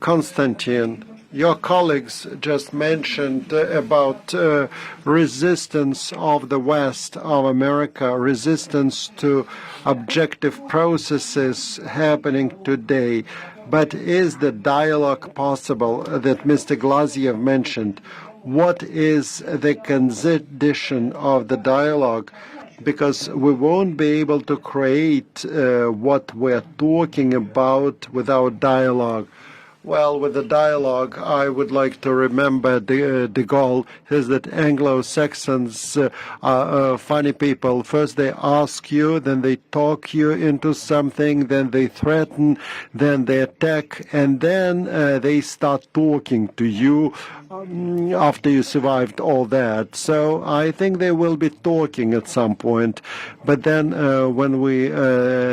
Konstantin, your colleagues just mentioned about resistance of the West, of America, resistance to objective processes happening today. But is the dialogue possible that Mr. Glaziev mentioned? What is the condition of the dialogue? Because we won't be able to create what we're talking about without dialogue. Well, with the dialogue, I would like to remember de Gaulle says that Anglo-Saxons are funny people. First they ask you, then they talk you into something, then they threaten, then they attack, and then they start talking to you after you survived all that. So I think they will be talking at some point. But then when we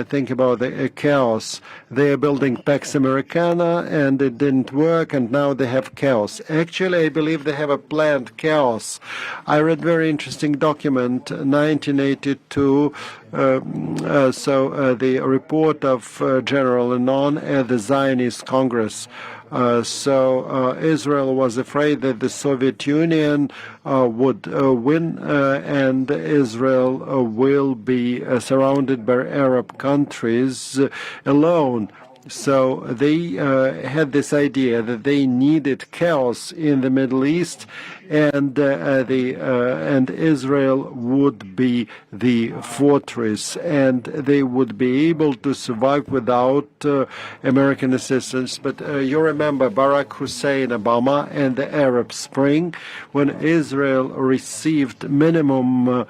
think about the chaos, they are building Pax Americana and it didn't work, and now they have chaos. Actually, I believe they have a planned chaos. I read a very interesting document, 1982, the report of General Lennon at the Zionist Congress. Israel was afraid that the Soviet Union would win and Israel will be surrounded by Arab countries alone. So they had this idea that they needed chaos in the Middle East, and Israel would be the fortress, and they would be able to survive without American assistance. But you remember Barack Hussein Obama and the Arab Spring, when Israel received minimum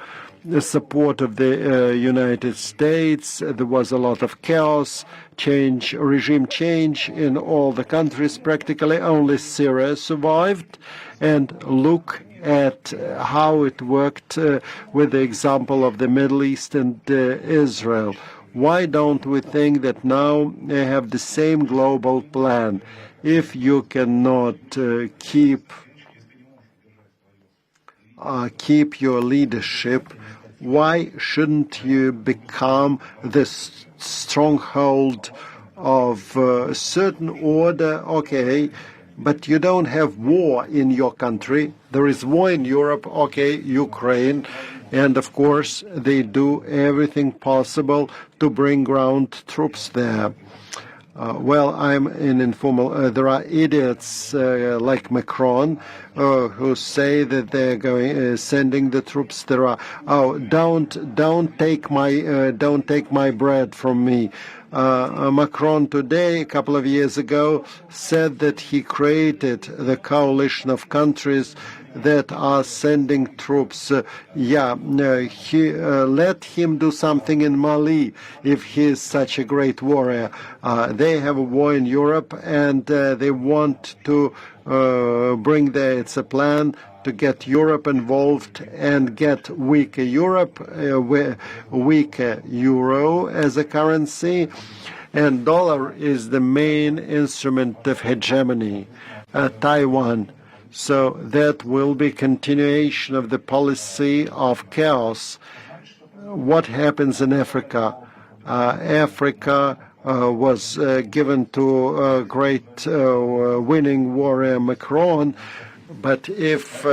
the support of the United States. There was a lot of chaos, regime change in all the countries. Practically only Syria survived. And look at how it worked with the example of the Middle East and Israel. Why don't we think that now they have the same global plan? If you cannot keep your leadership, why shouldn't you become the stronghold of a certain order? Okay, but you don't have war in your country. There is war in Europe, okay, Ukraine, and of course they do everything possible to bring ground troops there. Well, I'm in informal. There are idiots like Macron who say that they're sending the troops. There are don't take my bread from me. Macron today, a couple of years ago, said that he created the coalition of countries that are sending troops. Let him do something in Mali if he is such a great warrior. They have a war in Europe, and they want to bring there. It's a plan to get Europe involved and get weaker Europe, weaker euro as a currency, and dollar is the main instrument of hegemony. Taiwan. So that will be continuation of the policy of chaos. What happens in Africa? Africa was given to a great winning warrior Macron, but if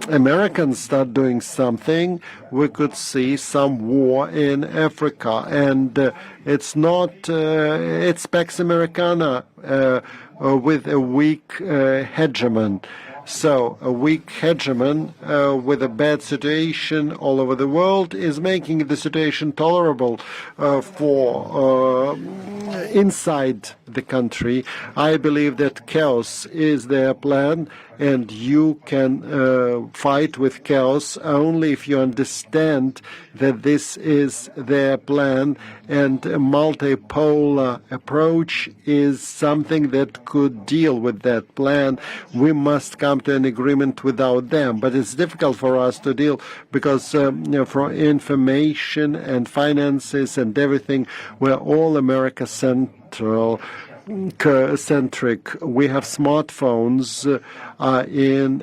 Americans start doing something, we could see some war in Africa, and it's not it's Pax Americana with a weak hegemon. So a weak hegemon with a bad situation all over the world is making the situation tolerable for inside the country. I believe that chaos is their plan, and you can fight with chaos only if you understand that this is their plan, and a multipolar approach is something that could deal with that plan. We must come to an agreement without them, but it's difficult for us to deal because for information and finances and everything, we're all America centric. We have smartphones in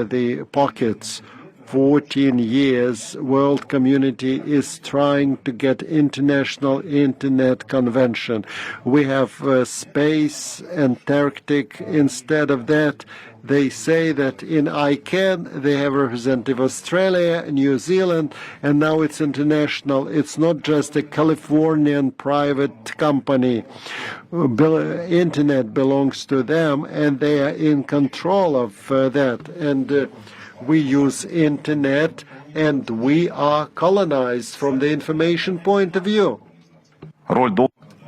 the pockets. 14 years, world community is trying to get international internet convention. We have space, Antarctic. Instead of that, they say that in ICANN they have representative Australia, New Zealand, and now it's international. It's not just a Californian private company. Internet belongs to them, and they are in control of that. And we use internet, and we are colonized from the information point of view.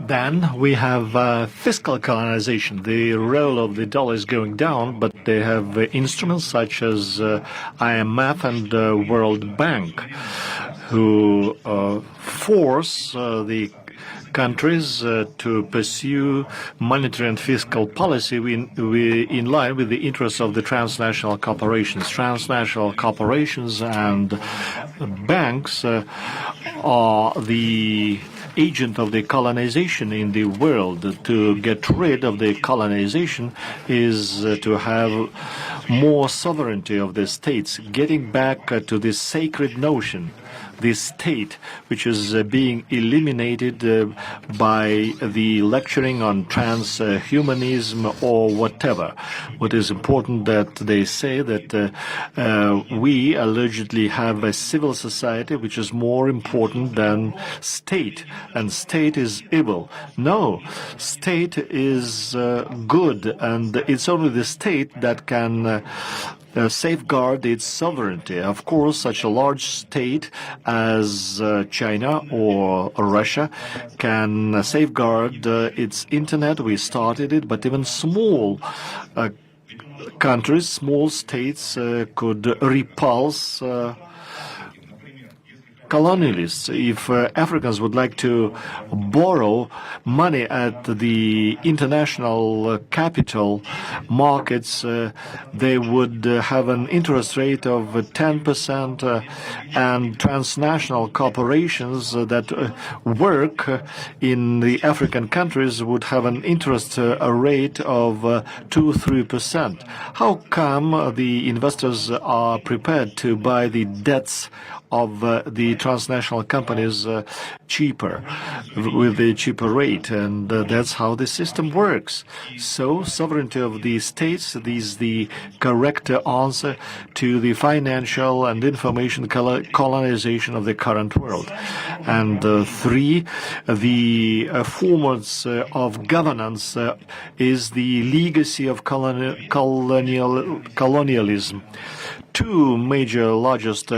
Then we have fiscal colonization. The role of the dollar is going down, but they have instruments such as IMF and World Bank, who force the countries to pursue monetary and fiscal policy in line with the interests of the transnational corporations. Transnational corporations and banks are the agent of the colonization in the world. To get rid of the colonization is to have more sovereignty of the states, getting back to this sacred notion, this state which is being eliminated by the lecturing on transhumanism or whatever. What is important that they say that we allegedly have a civil society which is more important than state, and state is evil. No, state is good, and it's only the state that can safeguard its sovereignty. Of course, such a large state as China or Russia can safeguard its internet. We started it, but even small countries, small states could repulse colonialists. If Africans would like to borrow money at the international capital markets, they would have an interest rate of 10%, and transnational corporations that work in the African countries would have an interest rate of 2-3%. How come the investors are prepared to buy the debts of the transnational companies cheaper, with a cheaper rate? And that's how the system works. So sovereignty of the states is the correct answer to the financial and information colonization of the current world. And 3, the formats of governance is the legacy of colonialism. 2 major largest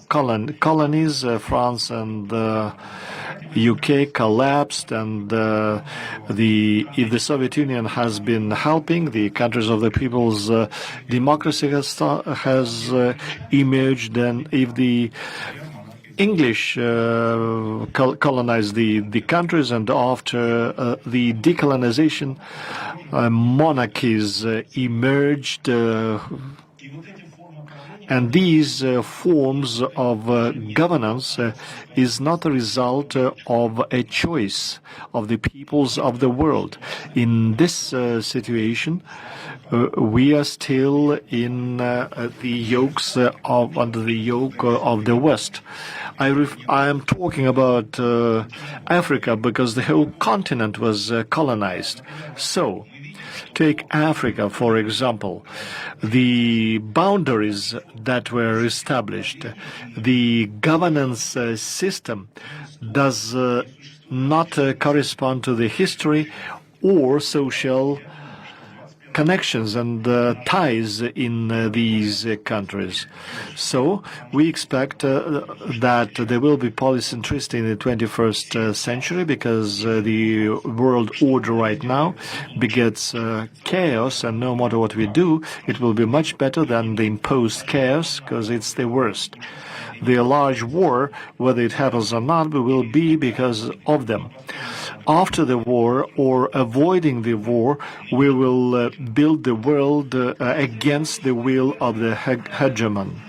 colonies, France and UK, collapsed, and if the Soviet Union has been helping, the countries of the people's democracy has emerged, and if the English colonized the countries, and after the decolonization, monarchies emerged. And these forms of governance is not a result of a choice of the peoples of the world. In this situation, we are still in under the yoke of the West. I am talking about Africa because the whole continent was colonized. So, take Africa, for example. The boundaries that were established, the governance system does not correspond to the history or social connections and ties in these countries. So we expect that there will be polycentricity in the 21st century, because the world order right now begets chaos, and no matter what we do, it will be much better than the imposed chaos, because it's the worst. The large war, whether it happens or not, will be because of them. After the war, or avoiding the war, we will build the world against the will of the hegemon.